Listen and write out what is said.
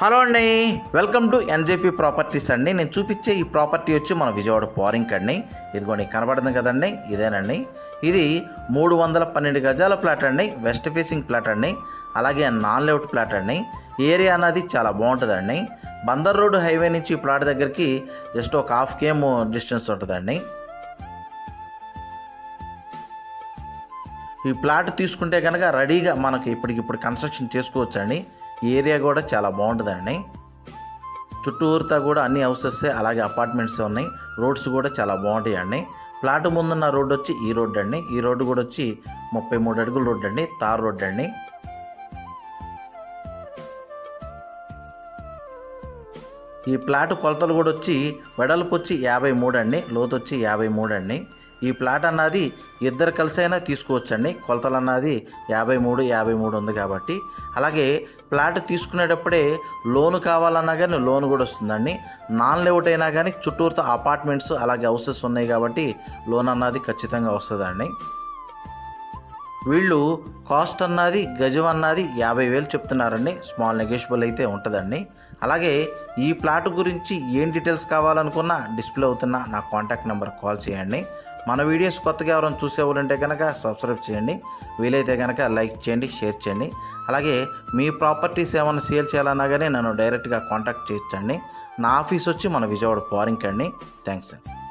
Hello అండి, welcome to NJP properties అండి. నేను చూపించే ఈ ప్రాపర్టీ వచ్చి మన విజయవాడ పోరింగ్ అండి. ఇదిగోండి కనబడుతుంది కదండి, ఇదేనండి. ఇది 312 గజాల ప్లాట్ అండి, వెస్ట్ ఫేసింగ్ ప్లాట్ అండి, అలాగే నాన్ లేఅవుట్ ప్లాట్ అండి. ఏరియా అన్నది చాలా బాగుంటుందండి. బందర్ రోడ్ హైవే నుంచి ఈ ప్లాట్ దగ్గరికి జస్ట్ ఒక ½ km డిస్టెన్స్ ఉంటుందండి. ఈ ప్లాట్ తీసుకుంటే కనుక రెడీగా మనకి ఇప్పటికిప్పుడు కన్స్ట్రక్షన్ చేసుకోవచ్చండి. ఏరియా కూడా చాలా బాగుంటుందండి. చుట్టూరుతా కూడా అన్ని హౌసెస్ అలాగే అపార్ట్మెంట్స్ ఉన్నాయి. రోడ్స్ కూడా చాలా బాగుంటాయండి. ప్లాట్ ముందున్న రోడ్డు వచ్చి ఈ రోడ్డు అండి. ఈ రోడ్డు కూడా వచ్చి 33 అడుగుల రోడ్డు అండి, తార్ రోడ్డు అండి. ఈ ప్లాట్ కొలతలు కూడా వచ్చి వెడల్పు వచ్చి 53 అండి, లోతు వచ్చి 53 అండి. ఈ ప్లాట్ అన్నది ఇద్దరు కలిసైనా తీసుకోవచ్చండి. కొలతలు అన్నది 53 ఉంది కాబట్టి. అలాగే ప్లాట్ తీసుకునేటప్పుడే లోను కావాలన్నా కానీ లోన్ కూడా వస్తుందండి. నాన్ లేఅవుట్ అయినా కానీ చుట్టూరుతో అపార్ట్మెంట్స్ అలాగే హౌసెస్ ఉన్నాయి కాబట్టి లోన్ అన్నది ఖచ్చితంగా వస్తుందండి. వీళ్ళు కాస్ట్ అన్నది గజం అన్నది 50,000 చెప్తున్నారండి. స్మాల్ నెగోషియబుల్ అయితే ఉంటుందండి. అలాగే ఈ ప్లాట్ గురించి ఏం డీటెయిల్స్ కావాలనుకున్నా డిస్ప్లే అవుతున్న నా కాంటాక్ట్ నెంబర్ కాల్ చేయండి. మన వీడియోస్ కొత్తగా ఎవరైనా చూసేవాళ్ళంటే కనుక సబ్స్క్రైబ్ చేయండి. వీలైతే కనుక లైక్ చేయండి, షేర్ చేయండి. అలాగే మీ ప్రాపర్టీస్ ఏమైనా సేల్ చేయాలన్నా కానీ నన్ను డైరెక్ట్గా కాంటాక్ట్ చేయొచ్చండి. నా ఆఫీస్ వచ్చి మన విజయవాడ పోరింగ్ అండి. థ్యాంక్స్ అండి.